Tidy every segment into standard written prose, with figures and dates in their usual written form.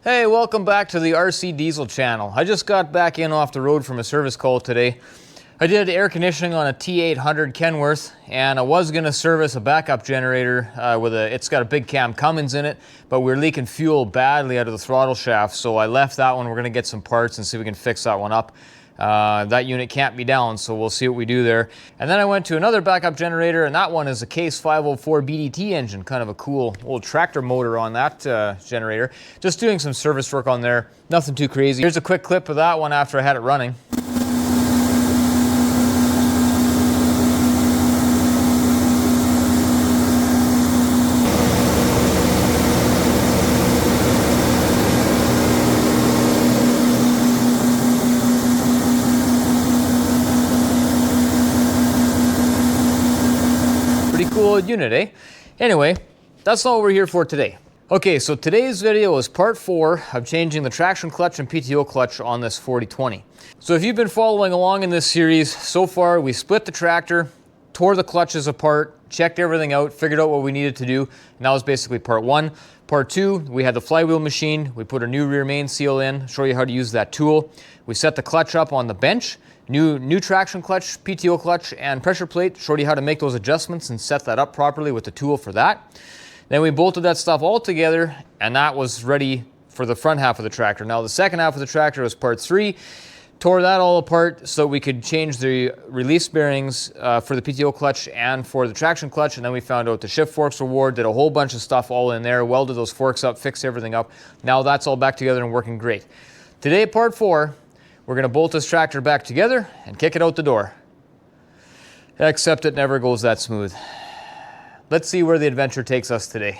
Hey, welcome back to the RCDiesel channel. I just got back in off the road from a service call today. I did air conditioning on a T800 Kenworth, and I was going to service a backup generator it's got a big cam Cummins in it, but we were leaking fuel badly out of the throttle shaft, so I left that one. We're going to get some parts and see if we can fix that one up. That unit can't be down, so we'll see what we do there. And then I went to another backup generator, and that one is a Case 504 BDT engine, kind of a cool old tractor motor on that generator. Just doing some service work on there, nothing too crazy. Here's a quick clip of that one after I had it running. Pretty cool unit, eh? Anyway, that's not what we're here for today. Okay, so today's video is part 4 of changing the traction clutch and PTO clutch on this 4020. So if you've been following along in this series, so far we split the tractor, tore the clutches apart, checked everything out, figured out what we needed to do, and that was basically part 1. Part 2, we had the flywheel machine, we put a new rear main seal in, show you how to use that tool. We set the clutch up on the bench, new traction clutch, PTO clutch, and pressure plate, showed you how to make those adjustments and set that up properly with the tool for that. Then we bolted that stuff all together, and that was ready for the front half of the tractor. Now the second half of the tractor was part 3, tore that all apart so we could change the release bearings for the PTO clutch and for the traction clutch, and then we found out the shift forks were wore, did a whole bunch of stuff all in there, welded those forks up, fixed everything up. Now that's all back together and working great. Today, part 4, we're going to bolt this tractor back together and kick it out the door. Except it never goes that smooth. Let's see where the adventure takes us today.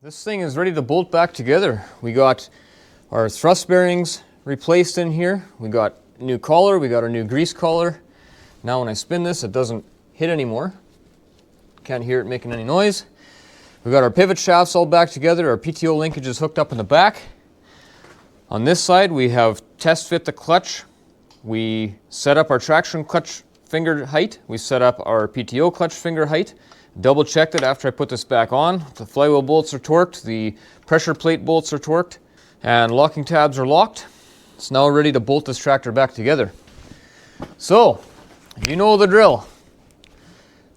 This thing is ready to bolt back together. We got our thrust bearings replaced in here. We got a new collar, we got our new grease collar. Now when I spin this, it doesn't hit anymore. Can't hear it making any noise. We got our pivot shafts all back together. Our PTO linkage is hooked up in the back. On this side, we have test fit the clutch. We set up our traction clutch finger height. We set up our PTO clutch finger height. Double checked it after I put this back on. The flywheel bolts are torqued. The pressure plate bolts are torqued. And locking tabs are locked. It's now ready to bolt this tractor back together. So, you know the drill.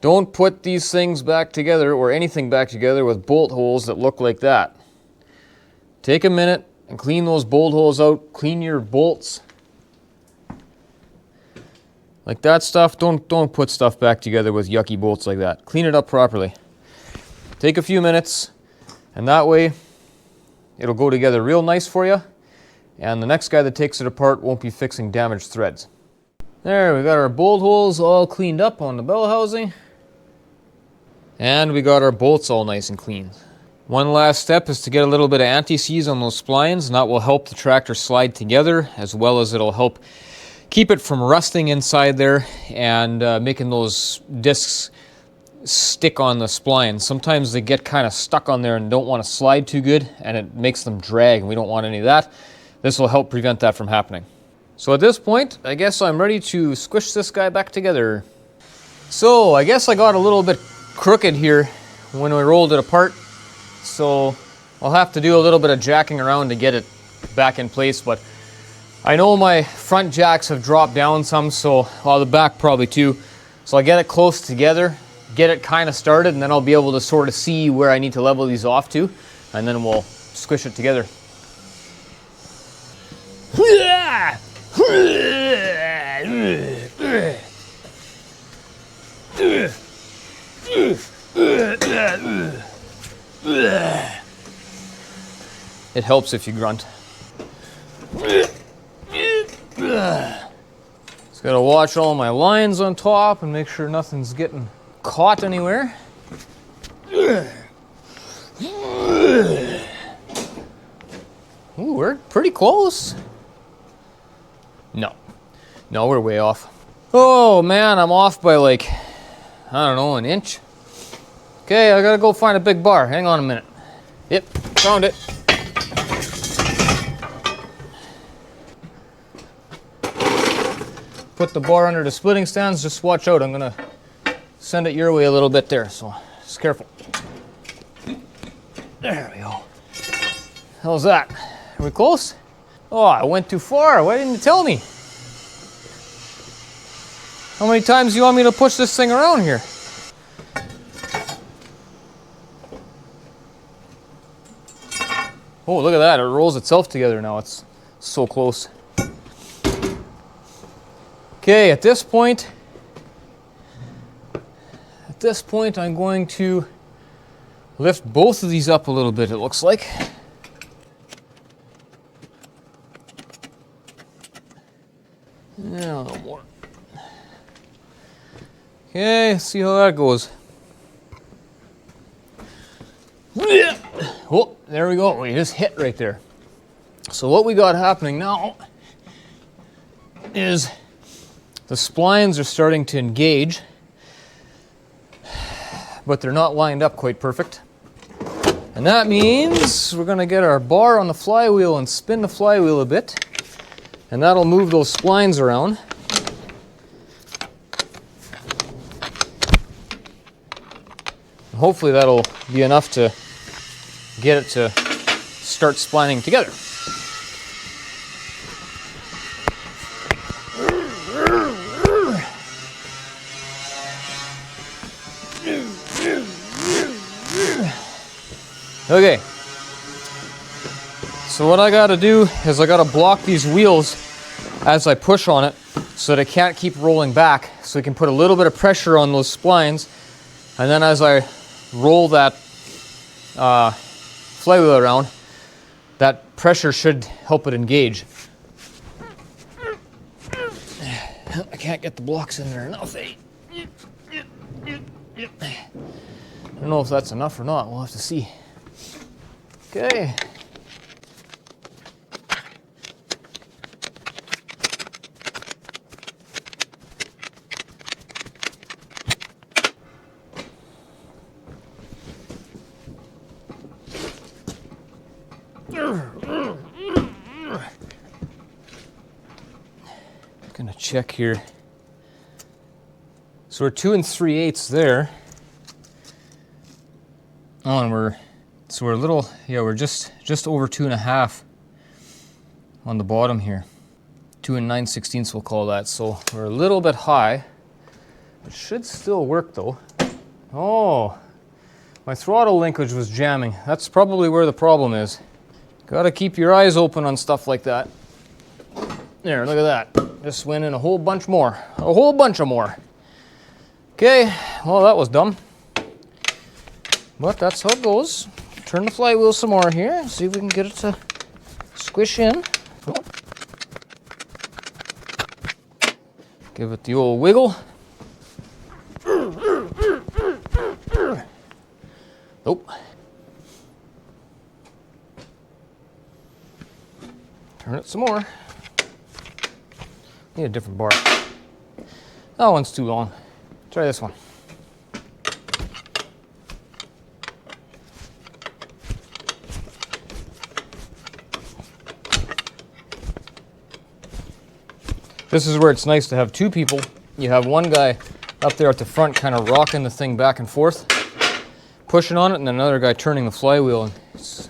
Don't put these things back together or anything back together with bolt holes that look like that. Take a minute and clean those bolt holes out. Clean your bolts. Like that stuff, don't put stuff back together with yucky bolts like that. Clean it up properly. Take a few minutes, and that way it'll go together real nice for you, and the next guy that takes it apart won't be fixing damaged threads. There, we got our bolt holes all cleaned up on the bell housing, and we got our bolts all nice and clean. One last step is to get a little bit of anti-seize on those splines, and that will help the tractor slide together, as well as it'll help keep it from rusting inside there and making those discs stick on the spline. Sometimes they get kind of stuck on there and don't want to slide too good, and it makes them drag, and we don't want any of that. This will help prevent that from happening. So at this point, I guess I'm ready to squish this guy back together. So I guess I got a little bit crooked here when we rolled it apart. So I'll have to do a little bit of jacking around to get it back in place, but I know my front jacks have dropped down some, so the back probably too. So I'll get it close together, get it kind of started, and then I'll be able to sort of see where I need to level these off to, and then we'll squish it together. It helps if you grunt. Just gotta watch all my lines on top and make sure nothing's getting caught anywhere. Ooh, we're pretty close. No, we're way off. Oh man, I'm off by like, I don't know, an inch. Okay, I gotta go find a big bar. Hang on a minute. Yep, found it. Put the bar under the splitting stands. Just watch out. I'm gonna send it your way a little bit there, so just careful. There we go. How's that? Are we close? Oh, I went too far. Why didn't you tell me? How many times do you want me to push this thing around here? Oh, look at that. It rolls itself together now. It's so close. Okay, at this point, I'm going to lift both of these up a little bit, it looks like. Yeah, a little more. Okay, see how that goes. Oh, there we go. We just hit right there. So what we got happening now is the splines are starting to engage, but they're not lined up quite perfect. And that means we're going to get our bar on the flywheel and spin the flywheel a bit, and that'll move those splines around. Hopefully that'll be enough to get it to start splining together. Okay, so what I gotta do is I gotta block these wheels as I push on it so that it can't keep rolling back, so we can put a little bit of pressure on those splines, and then as I roll that flywheel around, that pressure should help it engage. I can't get the blocks in there enough, eh? I don't know if that's enough or not, we'll have to see. Okay. Gonna check here. So we're 2 3/8 there. Oh, and we're a little, yeah, we're just over 2.5 on the bottom here. 2 9/16 we'll call that. So we're a little bit high. It should still work though. Oh, my throttle linkage was jamming. That's probably where the problem is. Gotta keep your eyes open on stuff like that. There, look at that. Just went in a whole bunch more. A whole bunch of more. Okay, well that was dumb. But that's how it goes. Turn the flywheel some more here. See if we can get it to squish in. Give it the old wiggle. Nope. Turn it some more. Need a different bar. That one's too long. Try this one. This is where it's nice to have two people. You have one guy up there at the front kind of rocking the thing back and forth, pushing on it, and then another guy turning the flywheel. And it's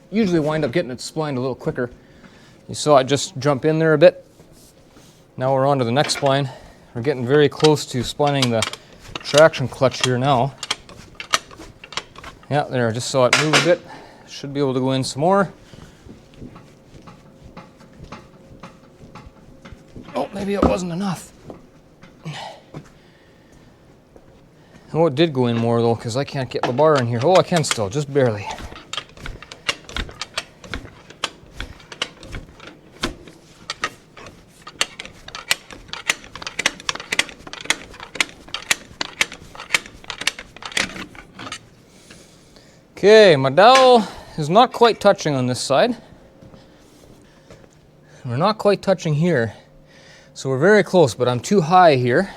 usually wind up getting it splined a little quicker. You saw it just jump in there a bit. Now we're on to the next spline. We're getting very close to splining the traction clutch here now. Yeah, there, I just saw it move a bit. Should be able to go in some more. Oh, maybe it wasn't enough. Oh, it did go in more though, because I can't get the bar in here. Oh, I can still, just barely. Okay, my dowel is not quite touching on this side. We're not quite touching here. So we're very close, but I'm too high here.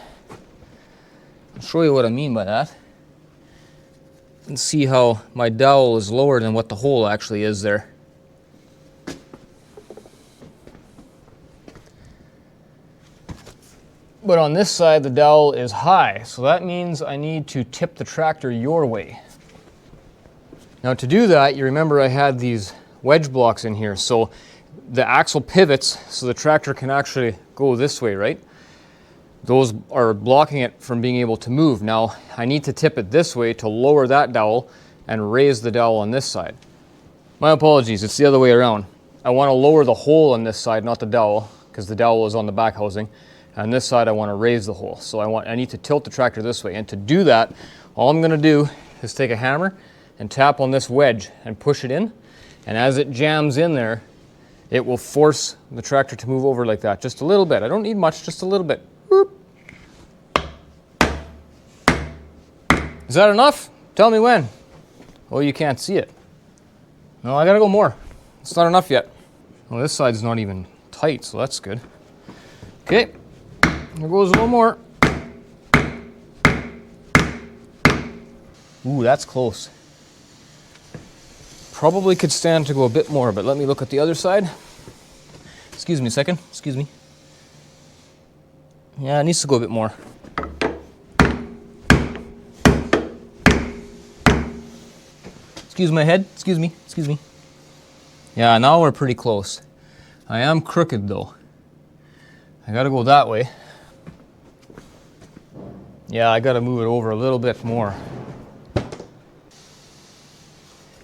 I'll show you what I mean by that. And see how my dowel is lower than what the hole actually is there. But on this side, the dowel is high, so that means I need to tip the tractor your way. Now to do that, you remember I had these wedge blocks in here. So the axle pivots so the tractor can actually go this way, right? Those are blocking it from being able to move. Now I need to tip it this way to lower that dowel and raise the dowel on this side. My apologies, it's the other way around. I want to lower the hole on this side, not the dowel, because the dowel is on the back housing. On this side I want to raise the hole. So I need to tilt the tractor this way. And to do that, all I'm going to do is take a hammer and tap on this wedge and push it in. And as it jams in there, it will force the tractor to move over like that. Just a little bit. I don't need much, just a little bit. Boop. Is that enough? Tell me when. Oh, you can't see it. No, I gotta go more. It's not enough yet. Well, this side's not even tight, so that's good. Okay, there goes a little more. Ooh, that's close. Probably could stand to go a bit more, but let me look at the other side. Excuse me a second, excuse me. Yeah, it needs to go a bit more. Excuse my head, excuse me. Yeah, now we're pretty close. I am crooked though. I gotta go that way. Yeah, I gotta move it over a little bit more.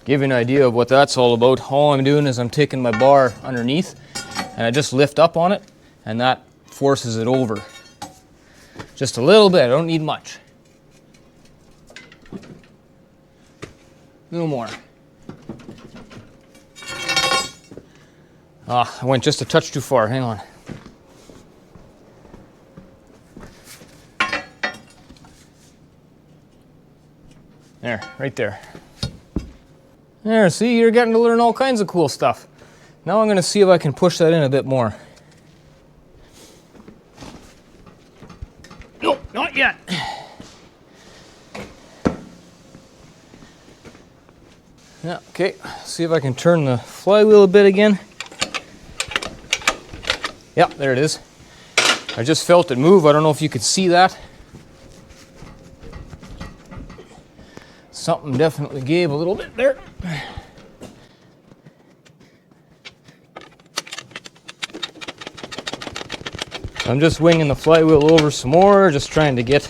Give you an idea of what that's all about. All I'm doing is I'm taking my bar underneath and I just lift up on it and that forces it over. Just a little bit, I don't need much. A little more. I went just a touch too far, hang on. There, right there. There, see, you're getting to learn all kinds of cool stuff. Now I'm going to see if I can push that in a bit more. Nope, not yet. Yeah, okay, see if I can turn the flywheel a bit again. Yeah, there it is. I just felt it move. I don't know if you could see that. Something definitely gave a little bit there. I'm just winging the flywheel over some more, just trying to get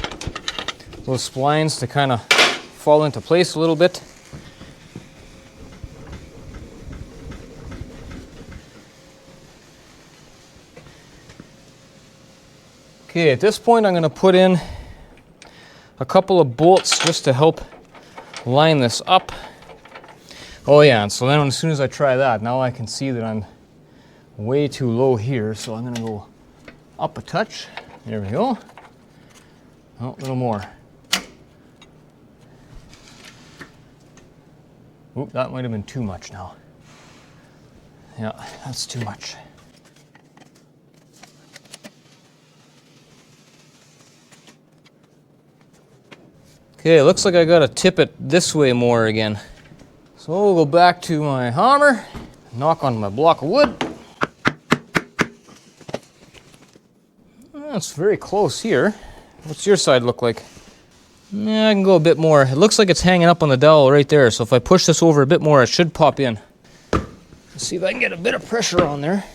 those splines to kind of fall into place a little bit. Okay, at this point I'm going to put in a couple of bolts just to help line this up. Oh yeah, and so then as soon as I try that, now I can see that I'm way too low here, so I'm going to go up a touch. There we go. Oh, a little more. Oop, that might have been too much now. Yeah, that's too much. Okay, looks like I gotta tip it this way more again. So we'll go back to my hammer, knock on my block of wood. That's very close here. What's your side look like? Yeah, I can go a bit more. It looks like it's hanging up on the dowel right there, so if I push this over a bit more, it should pop in. Let's see if I can get a bit of pressure on there,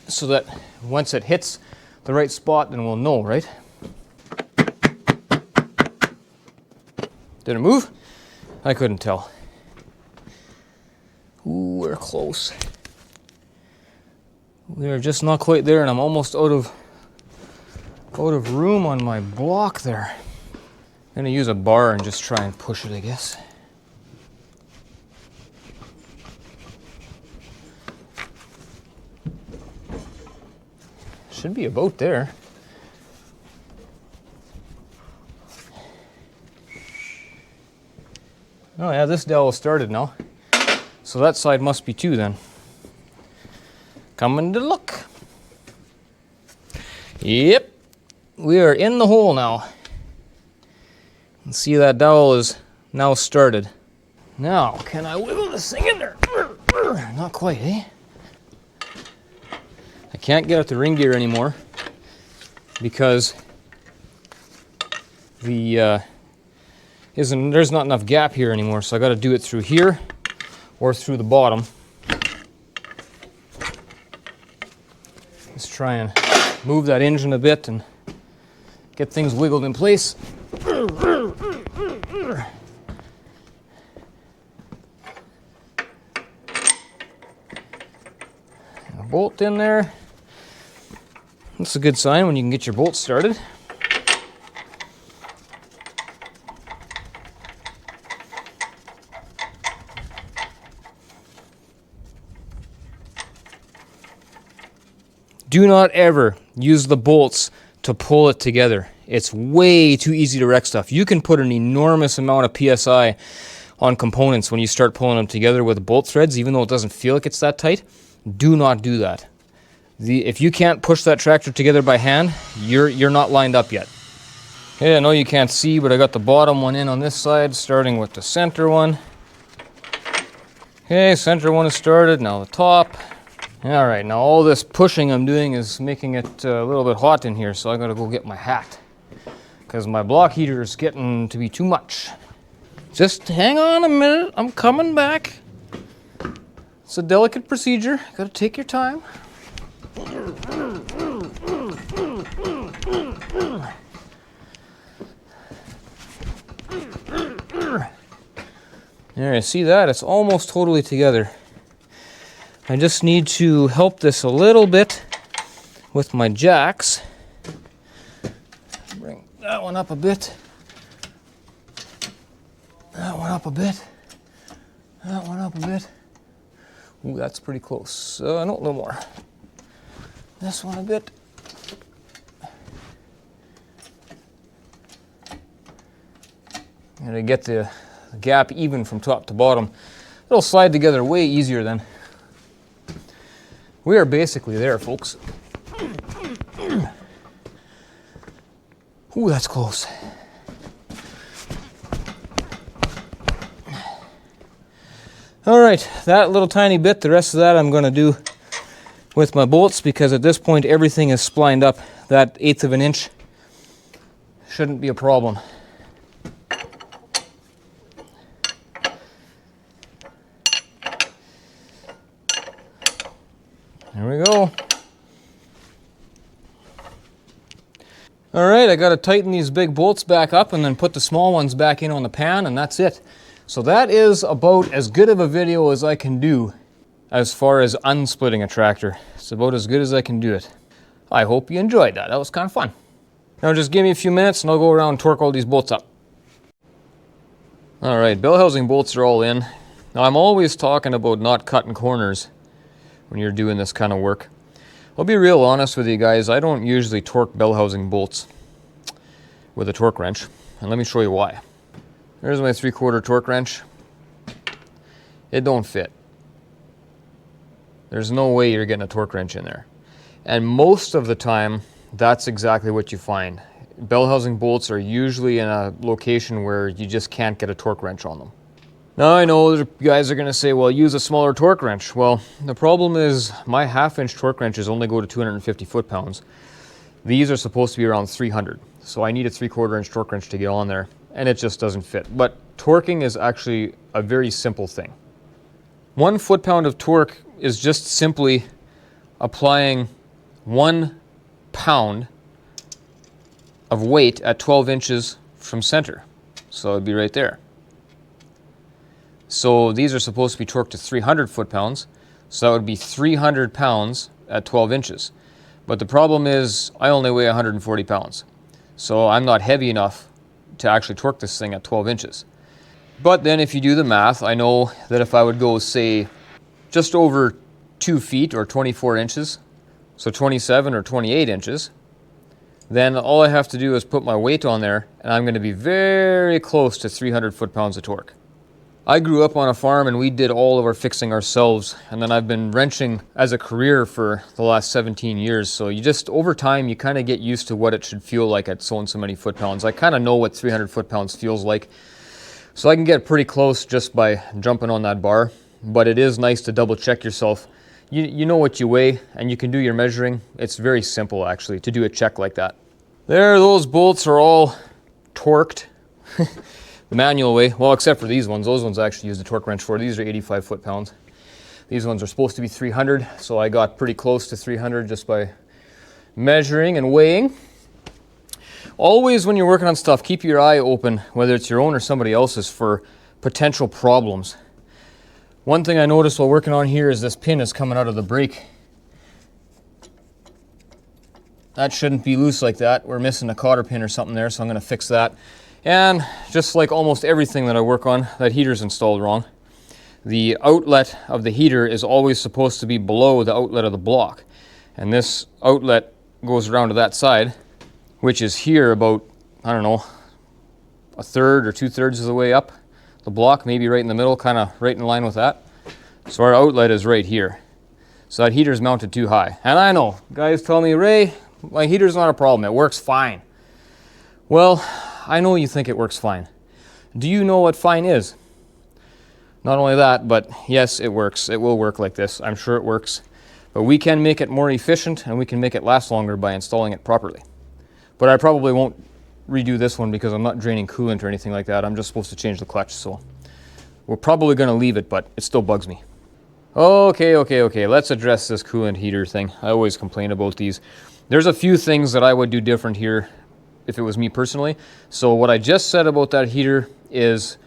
so that once it hits the right spot, then we'll know, right? Did it move? I couldn't tell. Ooh, we're close. We're just not quite there, and I'm almost out of room on my block there. I'm gonna use a bar and just try and push it, I guess. Should be about there. Oh yeah, this dowel started now. So that side must be too then. Coming to look. Yep, we are in the hole now. And see, that dowel is now started. Now, can I wiggle this thing in there? Not quite, eh? I can't get at the ring gear anymore because there's not enough gap here anymore, so I got to do it through here or through the bottom. Let's try and move that engine a bit and get things wiggled in place. A bolt in there. That's a good sign when you can get your bolt started. Do not ever use the bolts to pull it together. It's way too easy to wreck stuff. You can put an enormous amount of PSI on components when you start pulling them together with bolt threads, even though it doesn't feel like it's that tight. Do not do that. If you can't push that tractor together by hand, you're not lined up yet. Okay, I know you can't see, but I got the bottom one in on this side, starting with the center one. Okay, center one is started, now the top. All right, now all this pushing I'm doing is making it a little bit hot in here, so I gotta go get my hat because my block heater is getting to be too much. Just hang on a minute, I'm coming back. It's a delicate procedure, gotta take your time. There, you see that? It's almost totally together. I just need to help this a little bit with my jacks. Bring that one up a bit. That one up a bit. That one up a bit. Ooh, that's pretty close. No, a little more. This one a bit. And to get the gap even from top to bottom, it'll slide together way easier then. We are basically there, folks. Ooh, that's close. All right, that little tiny bit, the rest of that I'm going to do with my bolts because at this point everything is splined up. That 1/8 of an inch shouldn't be a problem. There we go. All right, I got to tighten these big bolts back up and then put the small ones back in on the pan, and that's it. So that is about as good of a video as I can do as far as unsplitting a tractor. It's about as good as I can do it. I hope you enjoyed that. That was kind of fun. Now just give me a few minutes and I'll go around and torque all these bolts up. All right, bell housing bolts are all in. Now I'm always talking about not cutting corners when you're doing this kind of work. I'll be real honest with you guys, I don't usually torque bell housing bolts with a torque wrench, and let me show you why. There's my 3/4 torque wrench. It don't fit. There's no way you're getting a torque wrench in there. And most of the time, that's exactly what you find. Bell housing bolts are usually in a location where you just can't get a torque wrench on them. Now I know you guys are going to say, well, use a smaller torque wrench. Well, the problem is my 1/2 inch torque wrenches only go to 250 foot-pounds. These are supposed to be around 300. So I need a 3/4 inch torque wrench to get on there, and it just doesn't fit. But torquing is actually a very simple thing. 1 foot-pound of torque is just simply applying 1 pound of weight at 12 inches from center. So it'd be right there. So these are supposed to be torqued to 300 foot-pounds, so that would be 300 pounds at 12 inches. But the problem is I only weigh 140 pounds, so I'm not heavy enough to actually torque this thing at 12 inches. But then if you do the math, I know that if I would go, say, just over 2 feet or 24 inches, so 27 or 28 inches, then all I have to do is put my weight on there, and I'm going to be very close to 300 foot-pounds of torque. I grew up on a farm and we did all of our fixing ourselves, and then I've been wrenching as a career for the last 17 years. So you just, over time, you kind of get used to what it should feel like at so and so many foot-pounds. I kind of know what 300 foot-pounds feels like. So I can get pretty close just by jumping on that bar, but it is nice to double check yourself. You know what you weigh and you can do your measuring. It's very simple actually to do a check like that. There, those bolts are all torqued. the manual way. Well, except for these ones. Those ones I actually used a torque wrench for. These are 85 foot-pounds. These ones are supposed to be 300, so I got pretty close to 300 just by measuring and weighing. Always when you're working on stuff, keep your eye open, whether it's your own or somebody else's, for potential problems. One thing I noticed while working on here is this pin is coming out of the brake. That shouldn't be loose like that. We're missing a cotter pin or something there, so I'm going to fix that. And just like almost everything that I work on, that heater's installed wrong. The outlet of the heater is always supposed to be below the outlet of the block. And this outlet goes around to that side, which is here about, I don't know, a third or 2/3 of the way up the block, maybe right in the middle, kind of right in line with that. So our outlet is right here. So that heater's mounted too high. And I know, guys tell me, Ray, my heater's not a problem, it works fine. Well, I know you think it works fine. Do you know what fine is? Not only that, but yes, it works. It will work like this. I'm sure it works. But we can make it more efficient and we can make it last longer by installing it properly. But I probably won't redo this one because I'm not draining coolant or anything like that. I'm just supposed to change the clutch, so we're probably going to leave it, but it still bugs me. Okay. Let's address this coolant heater thing. I always complain about these. There's a few things that I would do different here if it was me personally. So what I just said about that heater is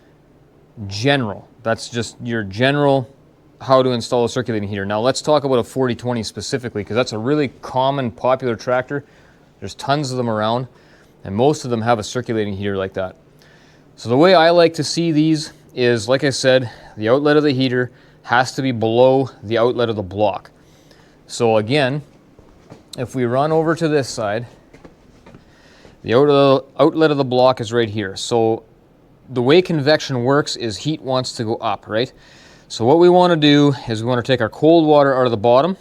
general. That's just your general how to install a circulating heater. Now let's talk about a 4020 specifically, because that's a really common, popular tractor. There's tons of them around, and most of them have a circulating heater like that. So the way I like to see these is, like I said, the outlet of the heater has to be below the outlet of the block. So again, if we run over to this side, the outlet of the block is right here. So the way convection works is heat wants to go up, right? So what we want to do is we want to take our cold water out of the bottom.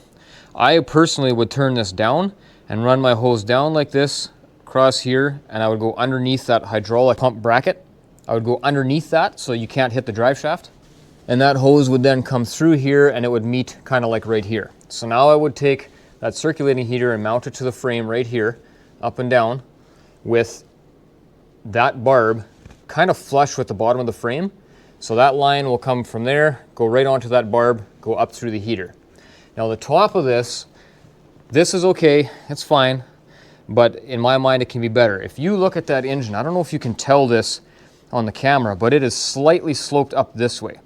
I personally would turn this down and run my hose down like this across here, and I would go underneath that hydraulic pump bracket. I would go underneath that so you can't hit the drive shaft. And that hose would then come through here and it would meet kind of like right here. So now I would take that circulating heater and mount it to the frame right here, up and down, with that barb kind of flush with the bottom of the frame. So that line will come from there, go right onto that barb, go up through the heater. Now the top of this is okay, it's fine, but in my mind it can be better. If you look at that engine, I don't know if you can tell this on the camera, but it is slightly sloped up this way.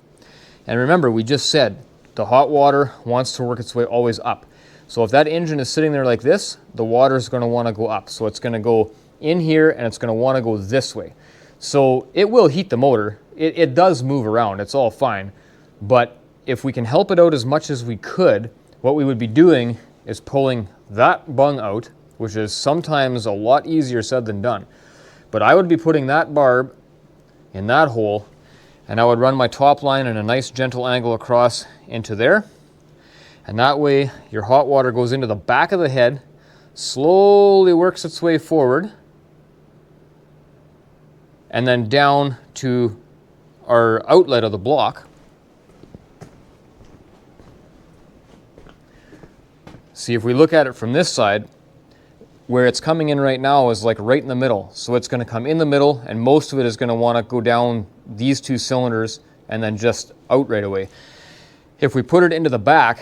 And remember, we just said the hot water wants to work its way always up. So if that engine is sitting there like this, the water is going to want to go up. So it's going to go in here and it's going to want to go this way. So it will heat the motor. It does move around, it's all fine. But if we can help it out as much as we could, what we would be doing is pulling that bung out, which is sometimes a lot easier said than done. But I would be putting that barb in that hole, and I would run my top line in a nice gentle angle across into there. And that way your hot water goes into the back of the head, slowly works its way forward, and then down to our outlet of the block. See, if we look at it from this side, where it's coming in right now is like right in the middle. So it's going to come in the middle, and most of it is going to want to go down these two cylinders and then just out right away. If we put it into the back,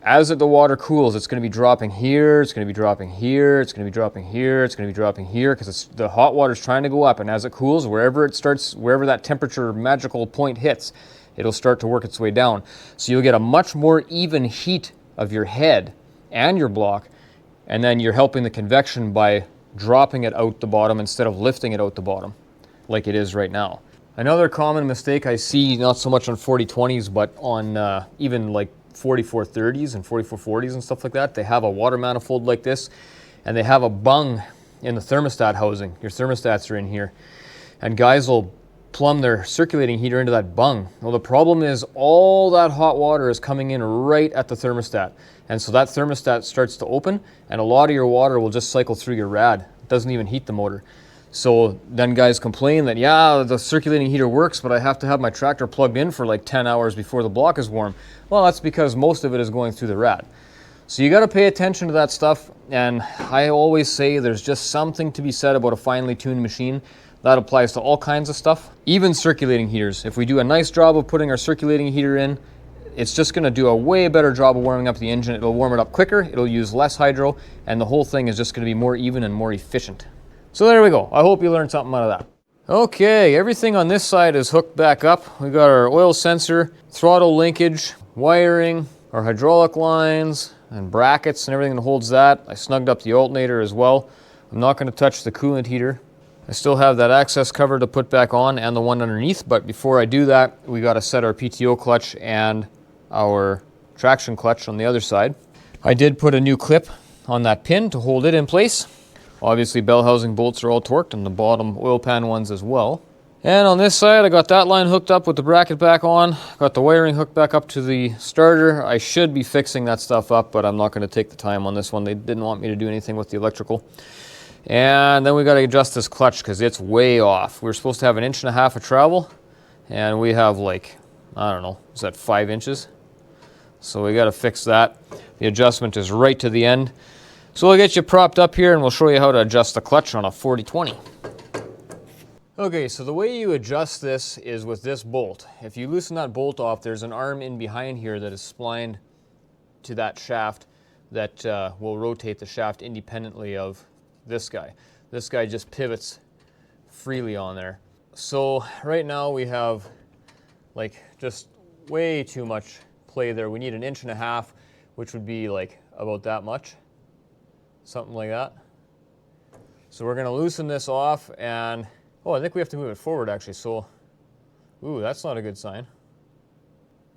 as the water cools, it's going to be dropping here, it's going to be dropping here, it's going to be dropping here, it's going to be dropping here, because the hot water is trying to go up, and as it cools, wherever it starts, wherever that temperature magical point hits, it'll start to work its way down. So you'll get a much more even heat of your head and your block, and then you're helping the convection by dropping it out the bottom instead of lifting it out the bottom like it is right now. Another common mistake I see, not so much on 4020s, but on even like 4430s and 4440s and stuff like that, they have a water manifold like this, and they have a bung in the thermostat housing. Your thermostats are in here, and guys will plumb their circulating heater into that bung. Well, the problem is all that hot water is coming in right at the thermostat, and so that thermostat starts to open, and a lot of your water will just cycle through your rad. It doesn't even heat the motor. So then guys complain that, yeah, the circulating heater works, but I have to have my tractor plugged in for like 10 hours before the block is warm. Well, that's because most of it is going through the rad. So you got to pay attention to that stuff, and I always say there's just something to be said about a finely tuned machine That applies to all kinds of stuff, even circulating heaters. If we do a nice job of putting our circulating heater in, it's just going to do a way better job of warming up the engine. It'll warm it up quicker, it'll use less hydro, and the whole thing is just going to be more even and more efficient. So there we go. I hope you learned something out of that. Okay, everything on this side is hooked back up. We've got our oil sensor, throttle linkage, wiring, our hydraulic lines, and brackets and everything that holds that. I snugged up the alternator as well. I'm not going to touch the coolant heater. I still have that access cover to put back on and the one underneath, but before I do that, we got to set our PTO clutch and our traction clutch on the other side. I did put a new clip on that pin to hold it in place. Obviously, bell housing bolts are all torqued, and the bottom oil pan ones as well. And on this side, I got that line hooked up with the bracket back on. Got the wiring hooked back up to the starter. I should be fixing that stuff up, but I'm not going to take the time on this one. They didn't want me to do anything with the electrical. And then we got to adjust this clutch because it's way off. We were supposed to have 1.5 inches of travel, and we have like, I don't know, is that 5 inches? So we got to fix that. The adjustment is right to the end. So we'll get you propped up here and we'll show you how to adjust the clutch on a 4020. Okay, so the way you adjust this is with this bolt. If you loosen that bolt off, there's an arm in behind here that is splined to that shaft that will rotate the shaft independently of this guy. This guy just pivots freely on there. So right now we have like just way too much play there. We need 1.5 inches, which would be like about that much. Something like that. So we're going to loosen this off and, oh, I think we have to move it forward actually. So, ooh, that's not a good sign.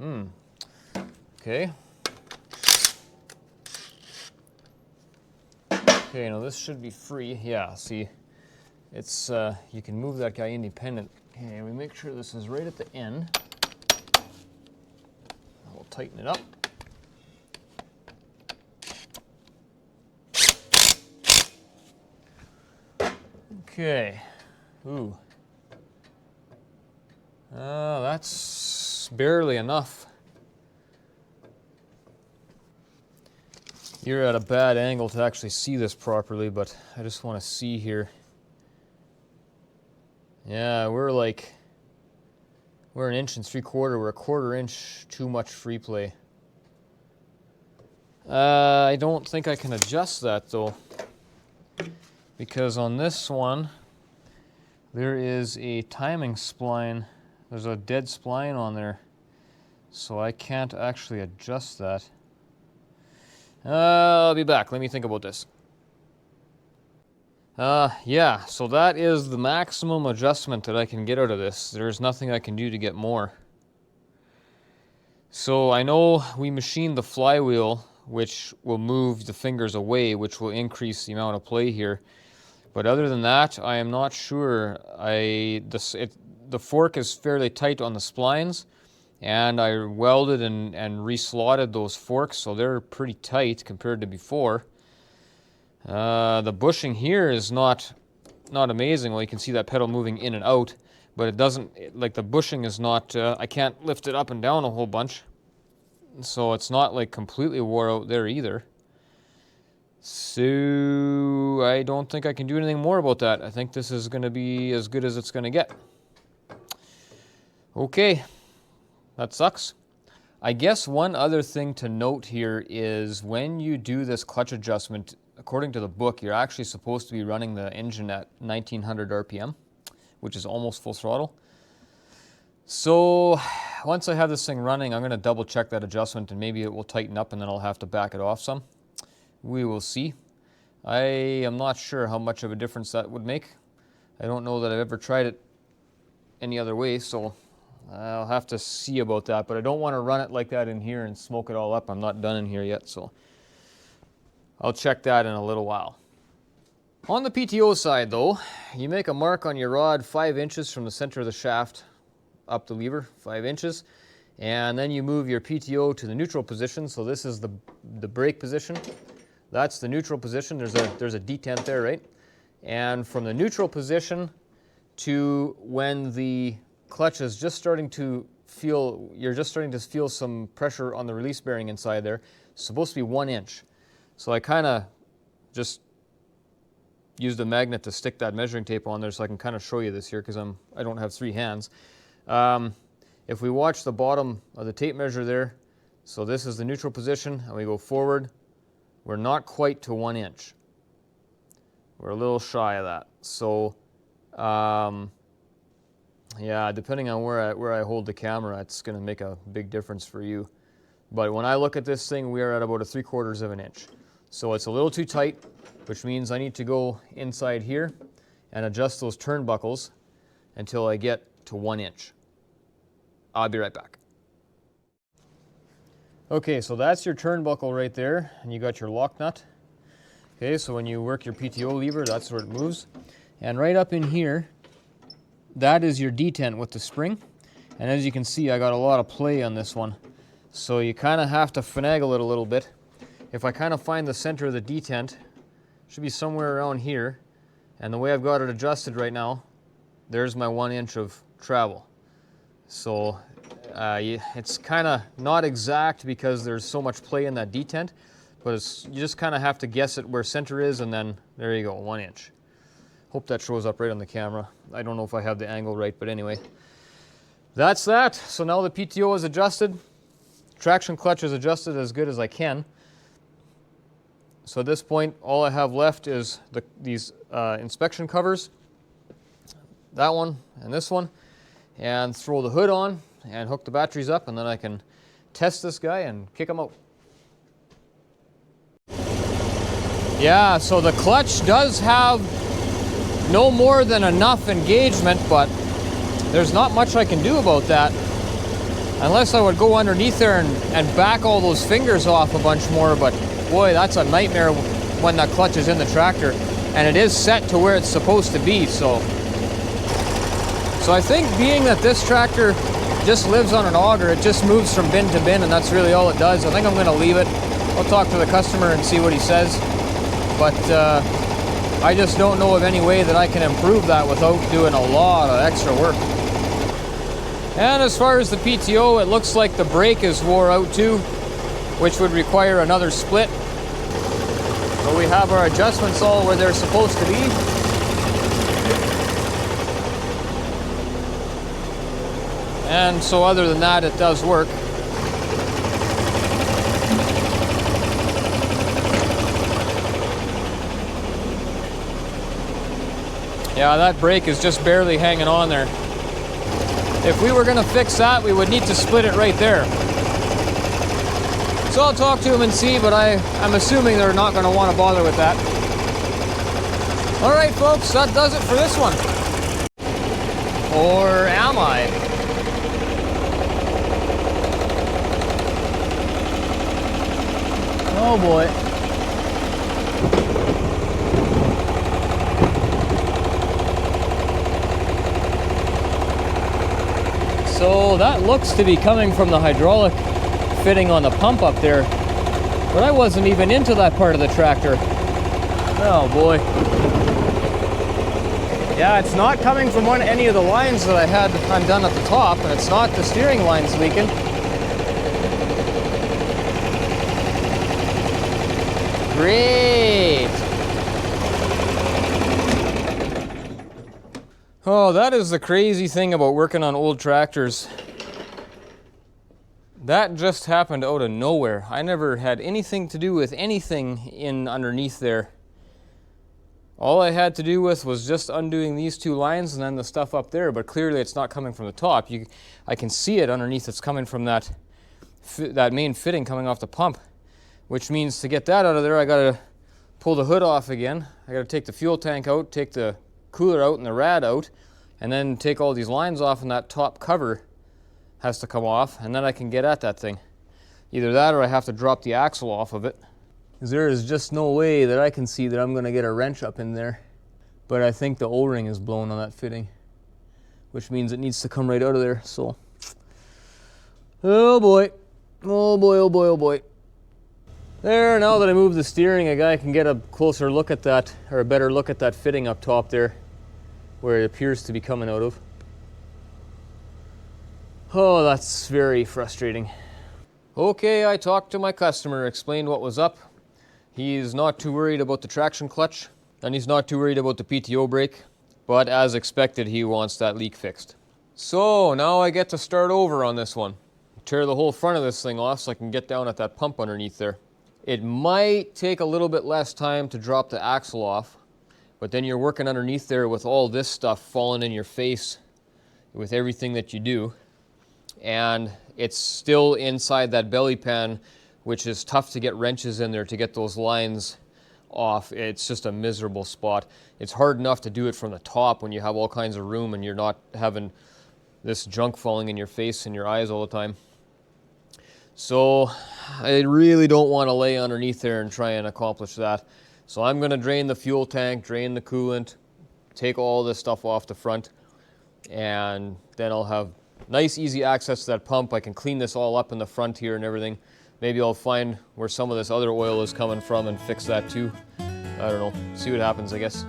Okay. Okay, now this should be free. Yeah, see, it's, you can move that guy independent. Okay, we make sure this is right at the end. We'll tighten it up. Okay. Ooh. That's barely enough. You're at a bad angle to actually see this properly, but I just want to see here. Yeah, we're 1.75 inches. We're a 1/4 inch too much free play. I don't think I can adjust that though, because on this one there is a timing spline. There's a dead spline on there, so I can't actually adjust that. I'll be back. Let me think about this. Yeah, so that is the maximum adjustment that I can get out of this. There's nothing I can do to get more. So I know we machined the flywheel, which will move the fingers away, which will increase the amount of play here. But other than that, I am not sure. The fork is fairly tight on the splines, and I welded and re-slotted those forks, so they're pretty tight compared to before. The bushing here is not amazing. Well, you can see that pedal moving in and out, but it doesn't, like the bushing is not, I can't lift it up and down a whole bunch. So it's not like completely wore out there either. So I don't think I can do anything more about that. I think this is going to be as good as it's going to get. Okay, that sucks. I guess one other thing to note here is when you do this clutch adjustment, according to the book, you're actually supposed to be running the engine at 1900 RPM, which is almost full throttle. So once I have this thing running, I'm going to double check that adjustment and maybe it will tighten up and then I'll have to back it off some. We will see. I am not sure how much of a difference that would make. I don't know that I've ever tried it any other way, so I'll have to see about that. But I don't want to run it like that in here and smoke it all up. I'm not done in here yet, so I'll check that in a little while. On the PTO side though, you make a mark on your rod 5 inches from the center of the shaft up the lever, 5 inches, and then you move your PTO to the neutral position. So this is the brake position. That's the neutral position. There's a detent there, right? And from the neutral position to when the clutch is just starting to feel, you're just starting to feel some pressure on the release bearing inside there, it's supposed to be 1 inch. So I kind of just used a magnet to stick that measuring tape on there so I can kind of show you this here because I don't have 3 hands. If we watch the bottom of the tape measure there, so this is the neutral position, and we go forward, we're not quite to 1 inch. We're a little shy of that. So, yeah, depending on where I hold the camera, it's going to make a big difference for you. But when I look at this thing, we are at about a 3/4 of an inch. So it's a little too tight, which means I need to go inside here and adjust those turnbuckles until I get to 1 inch. I'll be right back. Okay, so that's your turnbuckle right there, and you got your lock nut. Okay, so when you work your PTO lever, that's where it moves. And right up in here, that is your detent with the spring. And as you can see, I got a lot of play on this one. So you kind of have to finagle it a little bit. If I kind of find the center of the detent, should be somewhere around here. And the way I've got it adjusted right now, there's my 1 inch of travel. So it's kind of not exact because there's so much play in that detent, but you just kind of have to guess it where center is, and then there you go, 1 inch. Hope that shows up right on the camera. I don't know if I have the angle right, but anyway. That's that. So now the PTO is adjusted. Traction clutch is adjusted as good as I can. So at this point, all I have left is these inspection covers, that one and this one, and throw the hood on and hook the batteries up, and then I can test this guy and kick them out. Yeah, so the clutch does have no more than enough engagement, but there's not much I can do about that unless I would go underneath there and back all those fingers off a bunch more. But boy, that's a nightmare when that clutch is in the tractor, and it is set to where it's supposed to be. So I think, being that this tractor just lives on an auger, it just moves from bin to bin, and that's really all it does. I think I'm going to leave it. I'll talk to the customer and see what he says. But I just don't know of any way that I can improve that without doing a lot of extra work. And as far as the PTO, it looks like the brake is wore out too, which would require another split. So we have our adjustments all where they're supposed to be. And so other than that, it does work. Yeah, that brake is just barely hanging on there. If we were going to fix that, we would need to split it right there. So I'll talk to him and see, but I'm assuming they're not going to want to bother with that. All right, folks, that does it for this one. Or am I? Oh boy. So that looks to be coming from the hydraulic fitting on the pump up there, but I wasn't even into that part of the tractor. Oh boy. Yeah, it's not coming from any of the lines that I had undone at the top, and it's not the steering lines leaking. Great. Oh, that is the crazy thing about working on old tractors. That just happened out of nowhere. I never had anything to do with anything in underneath there. All I had to do with was just undoing these two lines and then the stuff up there, but clearly it's not coming from the top. I can see it underneath. It's coming from that main fitting coming off the pump, which means to get that out of there, I gotta pull the hood off again. I gotta take the fuel tank out, take the cooler out and the rad out, and then take all these lines off, and that top cover has to come off, and then I can get at that thing. Either that or I have to drop the axle off of it. Because there is just no way that I can see that I'm going to get a wrench up in there. But I think the O-ring is blown on that fitting, which means it needs to come right out of there. So, oh boy, oh boy, oh boy, oh boy. There, now that I move the steering, a guy can get a closer look at that, or a better look at that fitting up top there, where it appears to be coming out of. Oh, that's very frustrating. Okay, I talked to my customer, explained what was up. He's not too worried about the traction clutch. And he's not too worried about the PTO brake, but as expected, he wants that leak fixed. So now I get to start over on this one. Tear the whole front of this thing off so I can get down at that pump underneath there. It might take a little bit less time to drop the axle off, but then you're working underneath there with all this stuff falling in your face with everything that you do. And it's still inside that belly pan, which is tough to get wrenches in there to get those lines off. It's just a miserable spot. It's hard enough to do it from the top when you have all kinds of room and you're not having this junk falling in your face and your eyes all the time. So I really don't want to lay underneath there and try and accomplish that. So I'm going to drain the fuel tank, drain the coolant, take all this stuff off the front, and then I'll have nice easy access to that pump. I can clean this all up in the front here and everything. Maybe I'll find where some of this other oil is coming from and fix that too. I don't know. See what happens, I guess.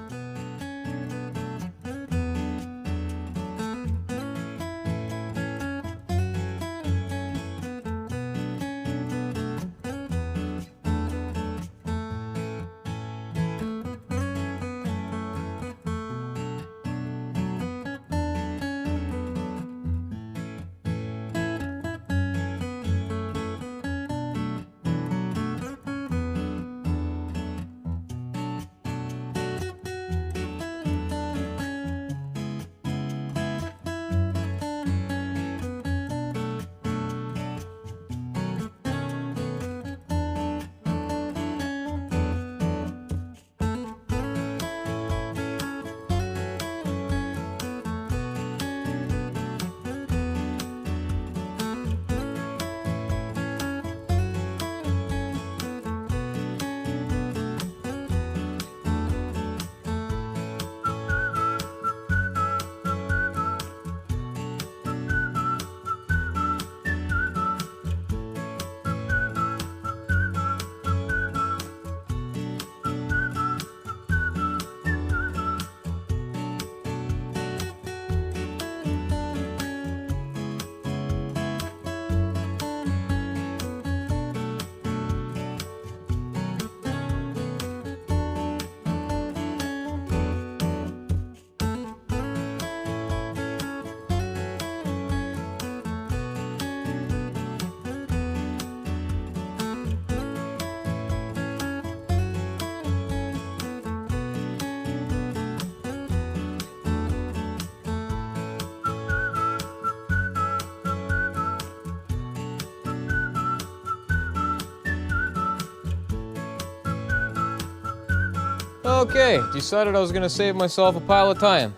Okay, decided I was going to save myself a pile of time.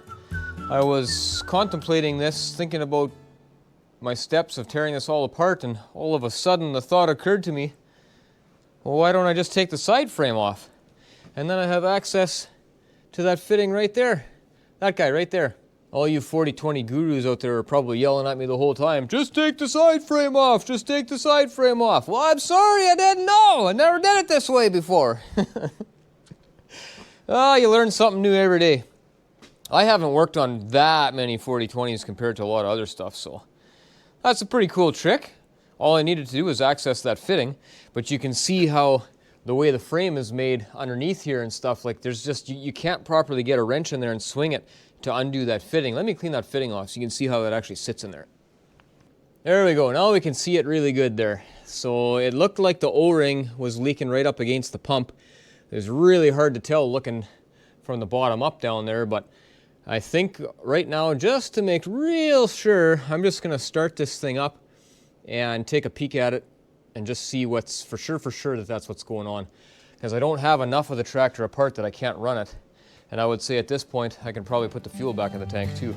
I was contemplating this, thinking about my steps of tearing this all apart, and all of a sudden the thought occurred to me, well, why don't I just take the side frame off? And then I have access to that fitting right there. That guy right there. All you 40-20 gurus out there are probably yelling at me the whole time, just take the side frame off, just take the side frame off. Well, I'm sorry, I didn't know. I never did it this way before. Oh, you learn something new every day. I haven't worked on that many 40-20s compared to a lot of other stuff, so that's a pretty cool trick. All I needed to do was access that fitting, but you can see how the way the frame is made underneath here and stuff, like there's just, you can't properly get a wrench in there and swing it to undo that fitting. Let me clean that fitting off so you can see how it actually sits in there. There we go. Now we can see it really good there. So it looked like the O-ring was leaking right up against the pump. It's really hard to tell looking from the bottom up down there, but I think right now, just to make real sure, I'm just going to start this thing up and take a peek at it and just see what's for sure that that's what's going on. Because I don't have enough of the tractor apart that I can't run it. And I would say at this point, I can probably put the fuel back in the tank too.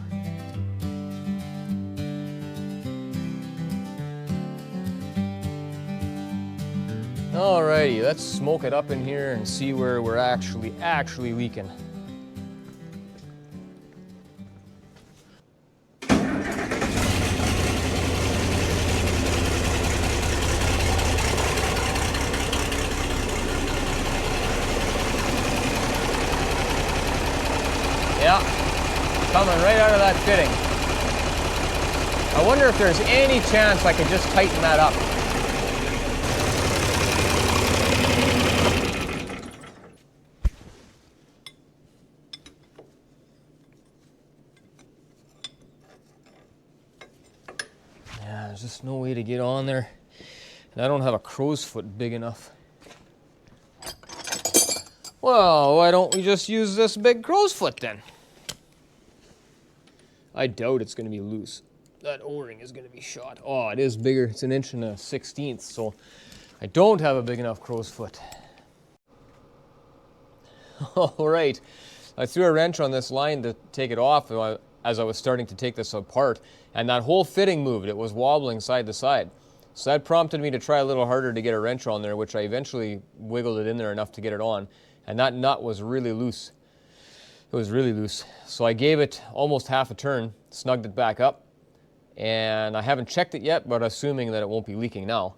Alrighty, let's smoke it up in here and see where we're actually leaking. Yeah, coming right out of that fitting. I wonder if there's any chance I could just tighten that up. Just no way to get on there. And I don't have a crow's foot big enough. Well, why don't we just use this big crow's foot then? I doubt it's going to be loose. That O-ring is going to be shot. Oh, it is bigger. It's 1 1/16 inches, so I don't have a big enough crow's foot. All right. I threw a wrench on this line to take it off as I was starting to take this apart, and that whole fitting moved. It was wobbling side to side. So that prompted me to try a little harder to get a wrench on there, which I eventually wiggled it in there enough to get it on. And that nut was really loose. It was really loose. So I gave it almost half a turn, snugged it back up, and I haven't checked it yet, but assuming that it won't be leaking now.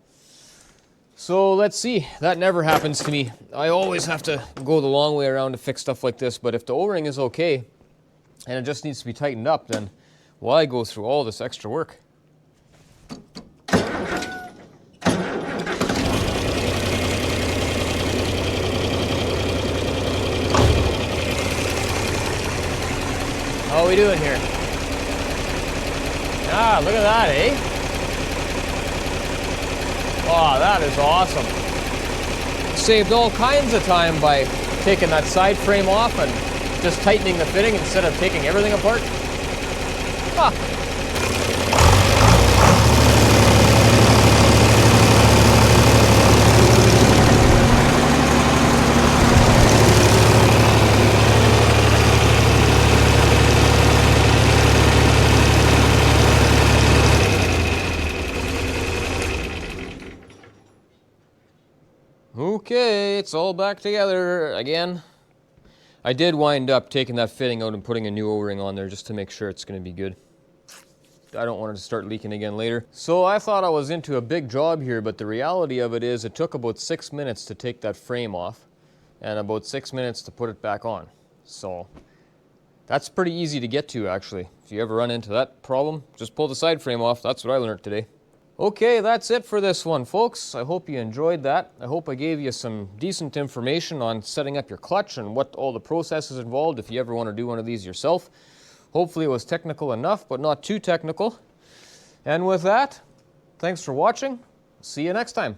So let's see. That never happens to me. I always have to go the long way around to fix stuff like this, but if the O-ring is okay and it just needs to be tightened up, then why go through all this extra work? How are we doing here? Ah, look at that, eh? Oh, that is awesome. Saved all kinds of time by taking that side frame off and just tightening the fitting instead of taking everything apart. Ah. Okay, it's all back together again. I did wind up taking that fitting out and putting a new O-ring on there just to make sure it's going to be good. I don't want it to start leaking again later. So I thought I was into a big job here, but the reality of it is it took about 6 minutes to take that frame off and about 6 minutes to put it back on. So that's pretty easy to get to, actually. If you ever run into that problem, just pull the side frame off. That's what I learned today. Okay, that's it for this one, folks. I hope you enjoyed that. I hope I gave you some decent information on setting up your clutch and what all the processes involved if you ever want to do one of these yourself. Hopefully it was technical enough, but not too technical. And with that, thanks for watching. See you next time.